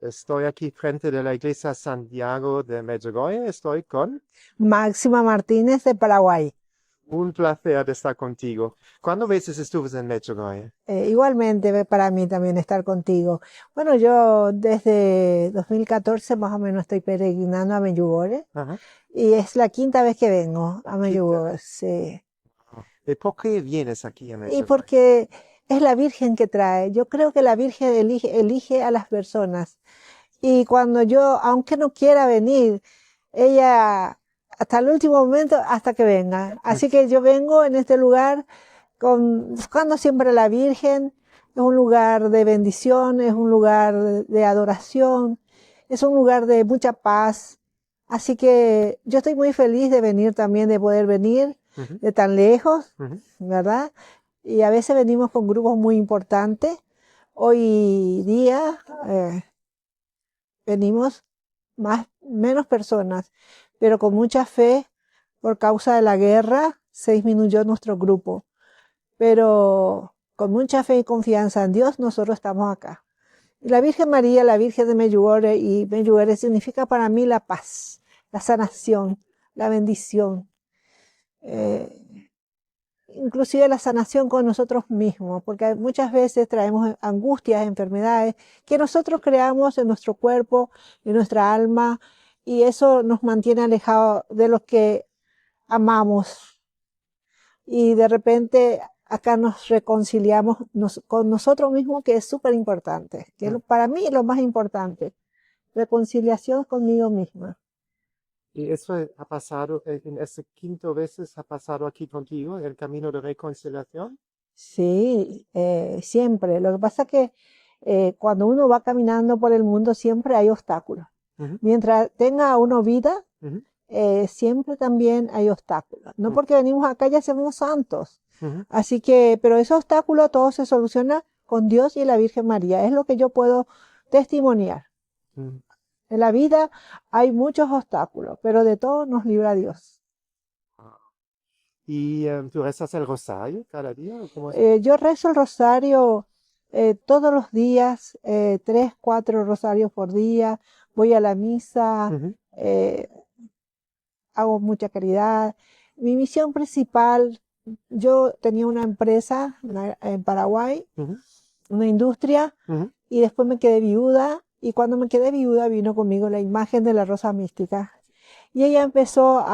Estoy aquí frente de la iglesia Santiago de Medjugorje. Estoy con Máxima Martínez de Paraguay. un placer de estar contigo. ¿Cuántas veces estuviste en Medjugorje? Igualmente para mí también estar contigo. Bueno, yo desde 2014 más o menos estoy peregrinando a Medjugorje Ajá. y es la quinta vez que vengo a Quita. Medjugorje, sí. ¿Y por qué vienes aquí a Y Medjugorje? porque es la Virgen que trae. Yo creo que la Virgen elige a las personas. Y cuando yo, aunque no quiera venir, ella hasta el último momento, hasta que venga. Así que yo vengo en este lugar buscando siempre a la Virgen. Es un lugar de bendición, es un lugar de adoración, es un lugar de mucha paz. Así que yo estoy muy feliz de venir también, de poder venir Ujú, de tan lejos, ujú. ¿verdad? Y a veces venimos con grupos muy importantes. Hoy día venimos menos personas, pero con mucha fe. Por causa de la guerra se disminuyó nuestro grupo, pero con mucha fe y confianza en Dios nosotros estamos acá. Y la Virgen María, la Virgen de Medjugorje, y Medjugorje significa para mí la paz, la sanación, la bendición, eh, inclusive la sanación con nosotros mismos, porque muchas veces traemos angustias, enfermedades que nosotros creamos en nuestro cuerpo, en nuestra alma, y eso nos mantiene alejados de los que amamos. Y de repente acá nos reconciliamos con nosotros mismos, que es súper importante, que Mm. para mí es lo más importante, reconciliación conmigo misma. ¿Y eso ha pasado en este quinto veces ha pasado aquí contigo, el camino de reconciliación? Sí, siempre. Lo que pasa es que cuando uno va caminando por el mundo siempre hay obstáculos. Ujú, Mientras tenga uno vida, ujú, siempre también hay obstáculos. No ujú, porque venimos acá ya somos santos. ujú, Así que, pero ese obstáculo todo se soluciona con Dios y la Virgen María. Es lo que yo puedo testimoniar. ujú. En la vida hay muchos obstáculos, pero de todo nos libra Dios. Ah. ¿Y tú rezas el rosario cada día? ¿O cómo es? Yo rezo el rosario todos los días, 3, 4 rosarios por día. Voy a la misa, Ujú, eh, hago mucha caridad. Mi misión principal, yo tenía una empresa en Paraguay, ujú, una industria, ujú. y después me quedé viuda. Y cuando me quedé viuda vino conmigo la imagen de la Rosa Mística. Y ella empezó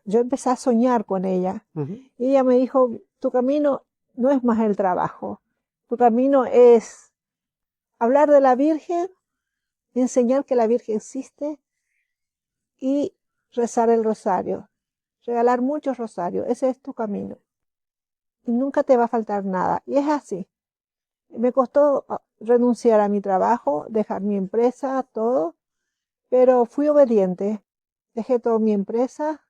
yo empecé a soñar con ella. Ujú. Y ella me dijo, tu camino no es más el trabajo, tu camino es hablar de la Virgen, enseñar que la Virgen existe y rezar el rosario, regalar muchos rosarios. Ese es tu camino. Y nunca te va a faltar nada. Y es así. Me costó renunciar a mi trabajo, dejar mi empresa, todo, pero fui obediente. Dejé toda mi empresa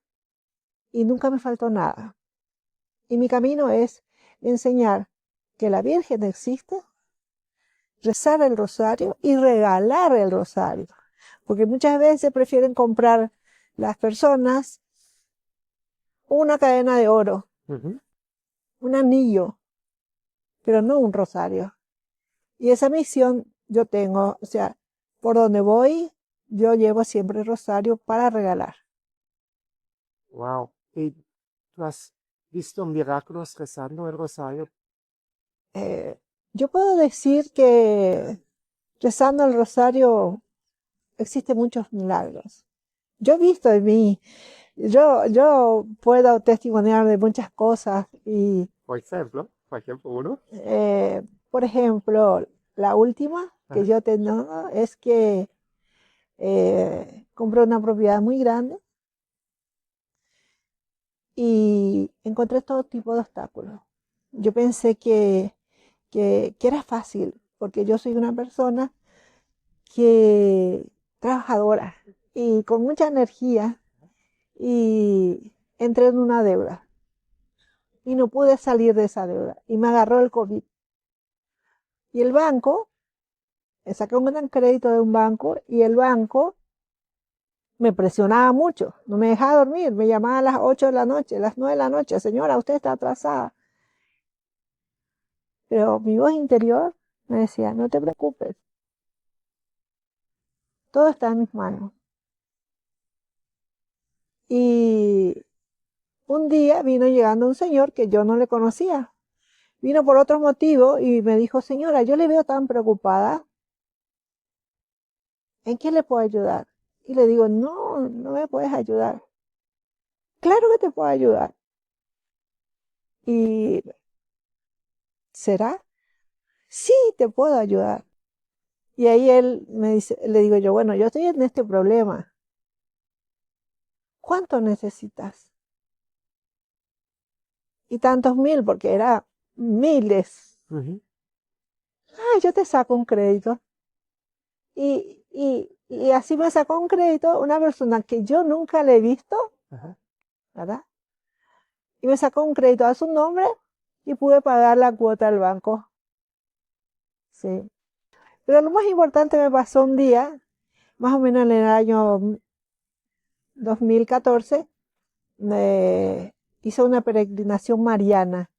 y nunca me faltó nada. Y mi camino es enseñar que la Virgen existe, rezar el rosario y regalar el rosario. Porque muchas veces prefieren comprar las personas una cadena de oro, Ujú. un anillo, pero no un rosario. Y esa misión yo tengo, o sea, por donde voy, yo llevo siempre el rosario para regalar. Wow. ¿Y tú has visto milagros rezando el rosario? Eh, yo puedo decir que rezando el rosario existen muchos milagros. Yo he visto en mí, yo puedo testimoniar de muchas cosas y, Por ejemplo, uno. eh, por ejemplo, la última que Ajá. yo tengo es que compré una propiedad muy grande y encontré todo tipo de obstáculos. Yo pensé que era fácil, porque yo soy una persona que trabajadora y con mucha energía y entré en una deuda y no pude salir de esa deuda y me agarró el COVID. Y el banco, saqué un gran crédito de un banco y el banco me presionaba mucho, no me dejaba dormir, me llamaba a las 8 de la noche, a las 9 de la noche, señora, usted está atrasada. Pero mi voz interior me decía, no te preocupes, Todo está en mis manos. Y un día vino llegando un señor que yo no le conocía. Vino por otro motivo y me dijo, señora, yo le veo tan preocupada. ¿En qué le puedo ayudar? Y le digo, no, no me puedes ayudar. Claro que te puedo ayudar. Y, ¿será? Sí, te puedo ayudar. Y ahí él me dice, le digo yo, bueno, yo estoy en este problema. ¿Cuánto necesitas? Y tantos mil, porque era miles. Ujú. Ah, yo te saco un crédito. Y así me sacó un crédito una persona que yo nunca le he visto, Ajá. ¿verdad? Y me sacó un crédito a su nombre y pude pagar la cuota del banco. Sí. Pero lo más importante me pasó un día, más o menos en el año 2014, hice una peregrinación mariana.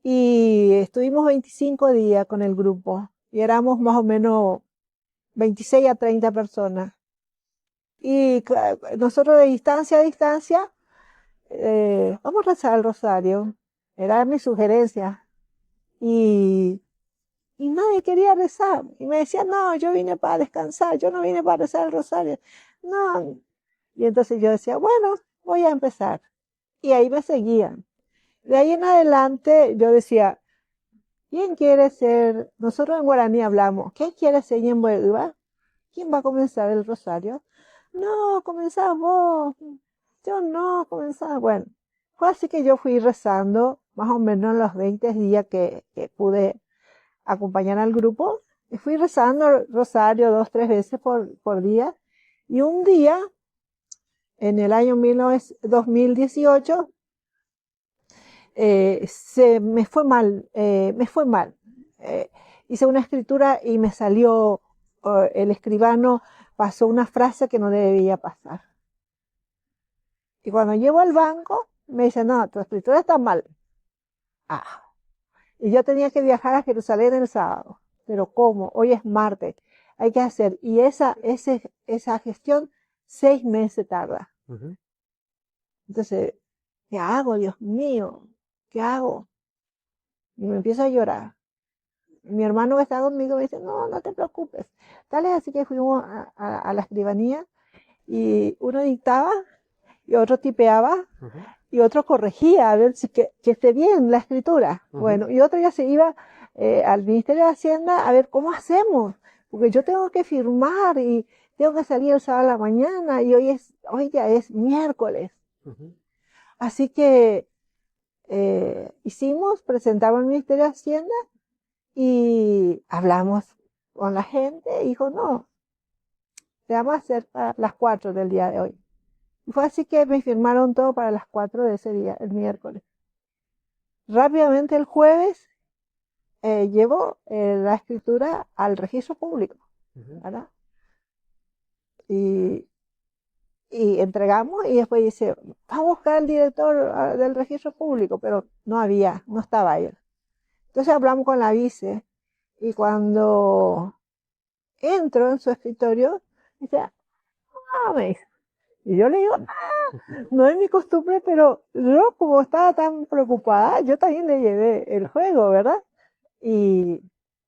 Y estuvimos 25 días con el grupo. Y éramos más o menos 26 a 30 personas. Y nosotros de distancia a distancia, vamos a rezar el rosario. Era mi sugerencia. Y nadie quería rezar. Y me decían, no, yo vine para descansar, yo no vine para rezar el rosario. No. Y entonces yo decía, bueno, voy a empezar. Y ahí me seguían. De ahí en adelante yo decía, ¿quién quiere ser? Nosotros en guaraní hablamos, ¿quién quiere ser Ñembuegua? ¿Quién va a comenzar el rosario? No, comenzá vos. Yo no, comenzá. Bueno, fue así que yo fui rezando más o menos los 20 días que pude acompañar al grupo. Y fui rezando el rosario 2, 3 veces por día. Y un día, en el año 2018, se me fue mal, hice una escritura y me salió, el escribano pasó una frase que no debía pasar. Y cuando llego al banco, me dice, no, tu escritura está mal. Ah. Y yo tenía que viajar a Jerusalén el sábado. Pero ¿cómo? Hoy es martes. Hay que hacer. Y esa gestión, 6 meses tarda. Ujú. Entonces, ¿qué hago, Dios mío? ¿Qué hago? Y me empiezo a llorar. Mi hermano que está conmigo me dice, no, no te preocupes. Tal es así que fuimos a la escribanía y uno dictaba y otro tipeaba Ujú. y otro corregía a ver si que esté bien la escritura. Ujú. Bueno, y otro ya se iba al Ministerio de Hacienda a ver cómo hacemos, porque yo tengo que firmar y tengo que salir el sábado a la mañana y hoy ya es miércoles. Ujú. Así que presentamos al Ministerio de Hacienda y hablamos con la gente y dijo, no, te vamos a hacer para las 4 del día de hoy. Y fue así que me firmaron todo para las 4 de ese día, el miércoles. Rápidamente el jueves llevo la escritura al registro público, Ujú. ¿verdad? Y, y entregamos y después dice, vamos a buscar al director del registro público, pero no estaba él. Entonces hablamos con la vice y cuando entro en su escritorio, dice, me dice. Y yo le digo, no es mi costumbre, pero yo como estaba tan preocupada, yo también le llevé el juego, ¿verdad? Y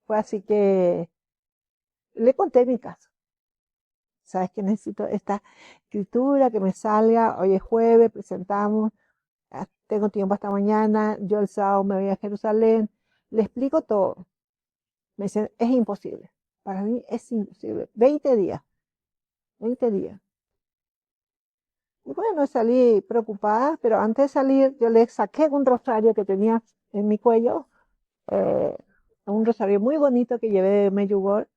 fue así que le conté mi caso. Sabes que necesito esta escritura, que me salga, hoy es jueves, presentamos, tengo tiempo hasta mañana, yo el sábado me voy a Jerusalén, le explico todo. Me dicen, es imposible, para mí es imposible, 20 días. Y bueno, salí preocupada, pero antes de salir yo le saqué un rosario que tenía en mi cuello, eh, un rosario muy bonito que llevé de Medjugorje,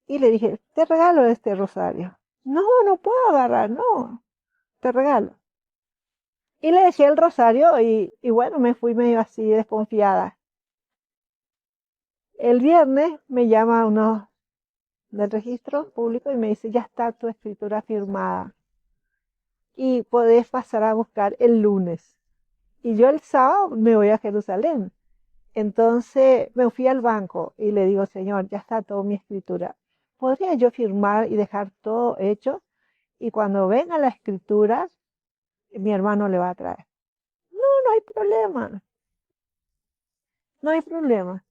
y le dije, te regalo este rosario. No, no puedo agarrar, no, te regalo. Y le dejé el rosario y bueno, me fui medio así desconfiada. El viernes me llama uno del registro público y me dice, ya está tu escritura firmada y podés pasar a buscar el lunes. Y yo el sábado me voy a Jerusalén. Entonces me fui al banco y le digo, señor, ya está toda mi escritura. podría yo firmar y dejar todo hecho, y cuando venga la escritura, mi hermano le va a traer. No, no hay problema, no hay problema.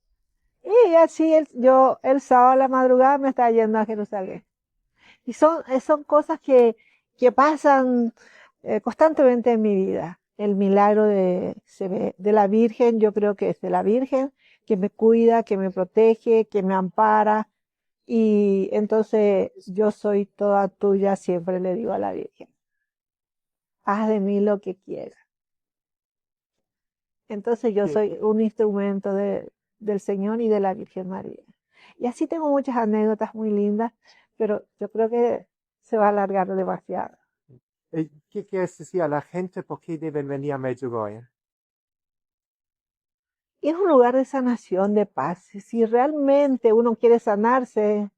Y así el sábado a la madrugada me estaba yendo a Jerusalén. Y son cosas que pasan constantemente en mi vida. El milagro de la Virgen, yo creo que es de la Virgen, que me cuida, que me protege, que me ampara. Y entonces yo soy toda tuya, siempre le digo a la Virgen. Haz de mí lo que quieras. Entonces yo Sí, soy un instrumento del Señor y de la Virgen María. Y así tengo muchas anécdotas muy lindas, pero yo creo que se va a alargar demasiado. ¿Qué quieres decir a la gente por qué deben venir a Medjugorje? Y es un lugar de sanación, de paz. Si realmente uno quiere sanarse,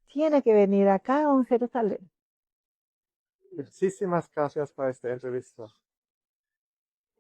tiene que venir acá a Jerusalén. Muchísimas gracias por esta entrevista.